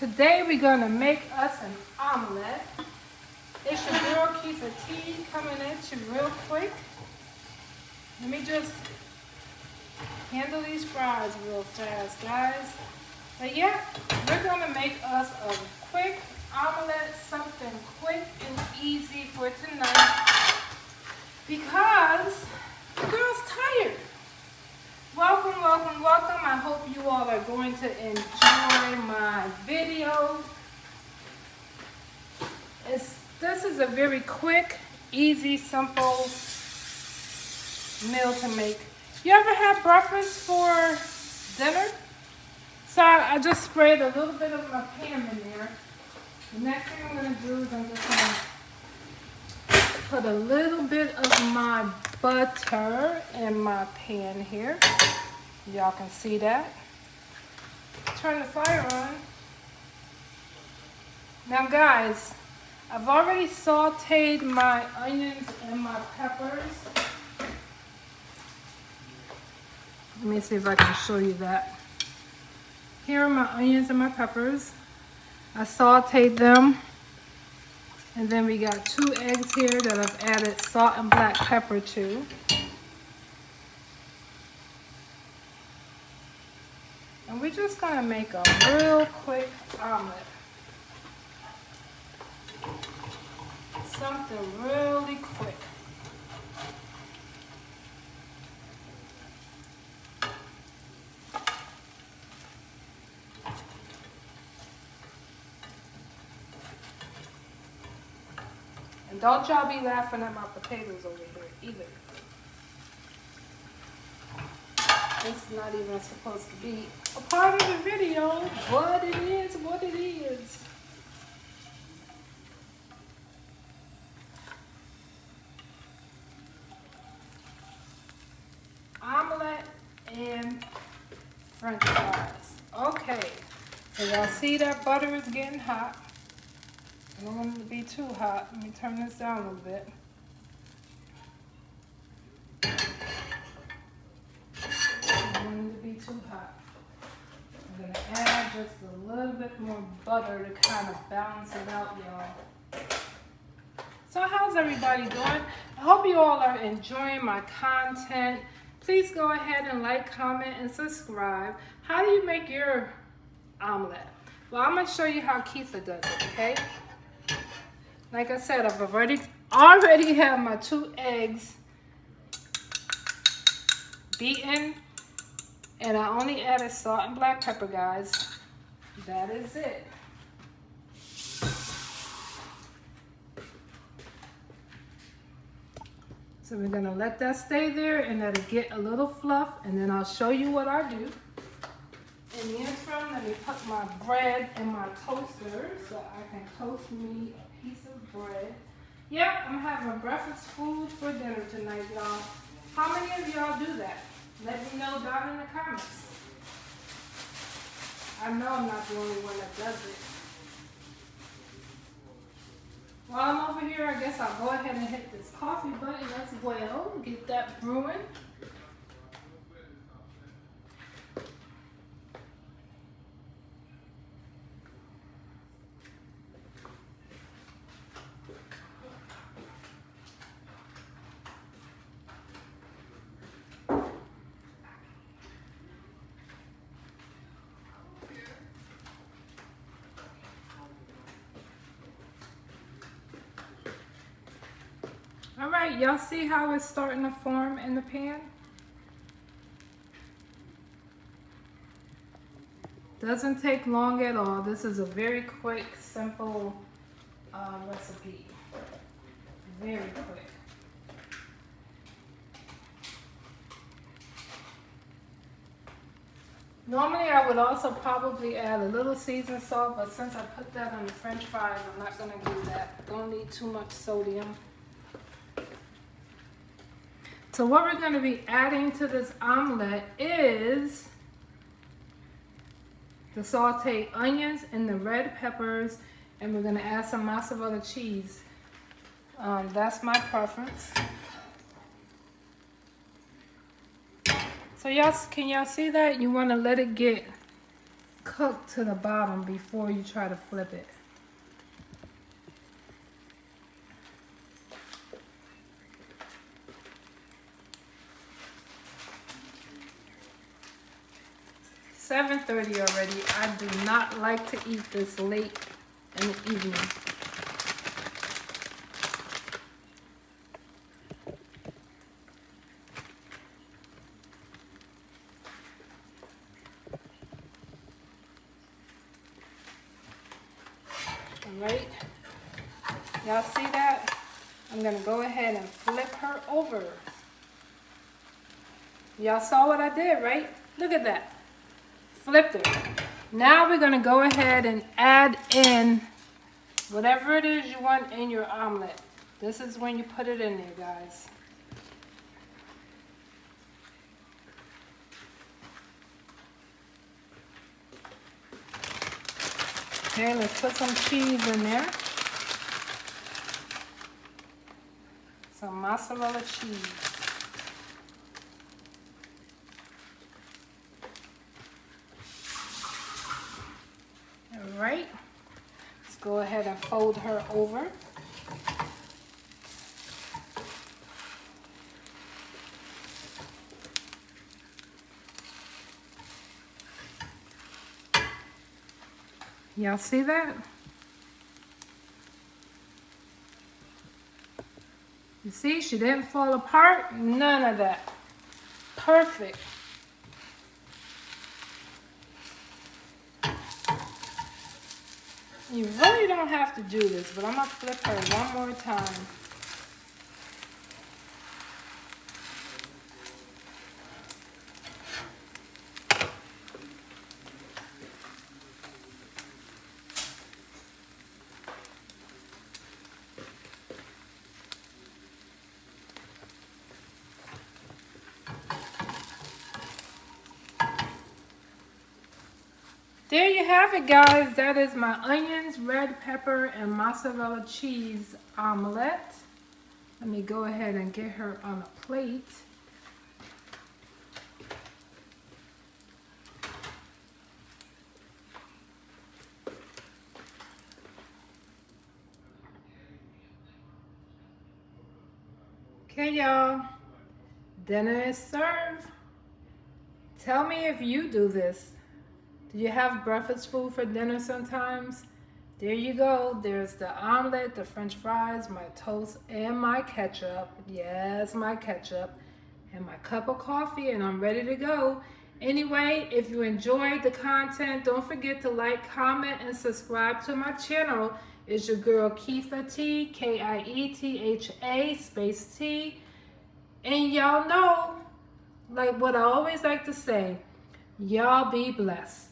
Today we're gonna make us an omelette. It's your girl Keitha T coming at you real quick. Let me just handle these fries real fast, guys. But yeah, we're gonna make us a quick omelette, something quick and easy for tonight because the girl's tired. Welcome, welcome, welcome. I hope you all are going to enjoy my video. This is a very quick, easy, simple meal to make. You ever had breakfast for dinner? So I just sprayed a little bit of my pan in there. The next thing I'm going to do is I'm just going to put a little bit of my butter in my pan here. Y'all can see that. Turn the fire on. Now guys, I've already sauteed my onions and my peppers. Let me see if I can show you that. Here are my onions and my peppers. I sauteed them. And then we got 2 eggs here that I've added salt and black pepper to. And we're just gonna make a real quick omelet. Something really quick. And don't y'all be laughing at my potatoes over here either. It's not even supposed to be a part of the video, but it is what it is. Omelette and French fries. Okay, so y'all see that butter is getting hot. I don't want it to be too hot. Let me turn this down a little bit. I don't want it to be too hot. I'm going to add just a little bit more butter to kind of balance it out, y'all. So how's everybody doing? I hope you all are enjoying my content. Please go ahead and like, comment, and subscribe. How do you make your omelet? Well, I'm going to show you how Keitha does it, okay? Like I said, I've already have my 2 eggs beaten, and I only added salt and black pepper, guys. That is it. So we're gonna let that stay there and let it get a little fluff, and then I'll show you what I do. In the interim, let me put my bread in my toaster so I can toast me a piece of bread. Yep, I'm having breakfast food for dinner tonight, y'all. How many of y'all do that? Let me know down in the comments. I know I'm not the only one that does it. While I'm over here, I guess I'll go ahead and hit this coffee button as well. Get that brewing. All right, y'all see how it's starting to form in the pan? Doesn't take long at all. This is a very quick, simple recipe. Very quick. Normally I would also probably add a little seasoned salt, but since I put that on the French fries, I'm not gonna do that. Don't need too much sodium. So what we're going to be adding to this omelet is the sauteed onions and the red peppers, and we're going to add some mozzarella cheese. That's my preference. So y'all, can y'all see that? You want to let it get cook to the bottom before you try to flip it. It's 7:30 already. I do not like to eat this late in the evening. Alright, y'all see that? I'm gonna go ahead and flip her over. Y'all saw what I did, right? Look at that. Flipped it. Now we're gonna go ahead and add in whatever it is you want in your omelet. This is when you put it in there, guys. Okay, let's put some cheese in there. Some mozzarella cheese. All right, let's go ahead and fold her over. Y'all see that? You see, she didn't fall apart. None of that. Perfect. You really don't have to do this, but I'm going to flip her one more time. There you have it, guys. That is my onions, red pepper, and mozzarella cheese omelette. Let me go ahead and get her on a plate. Okay, y'all. Dinner is served. Tell me if you do this. Do you have breakfast food for dinner sometimes? There you go. There's the omelet, the french fries, my toast, and my ketchup. Yes, my ketchup. And my cup of coffee, and I'm ready to go. Anyway, if you enjoyed the content, don't forget to like, comment, and subscribe to my channel. It's your girl Kietha T, Kietha space T. And y'all know, like what I always like to say, y'all be blessed.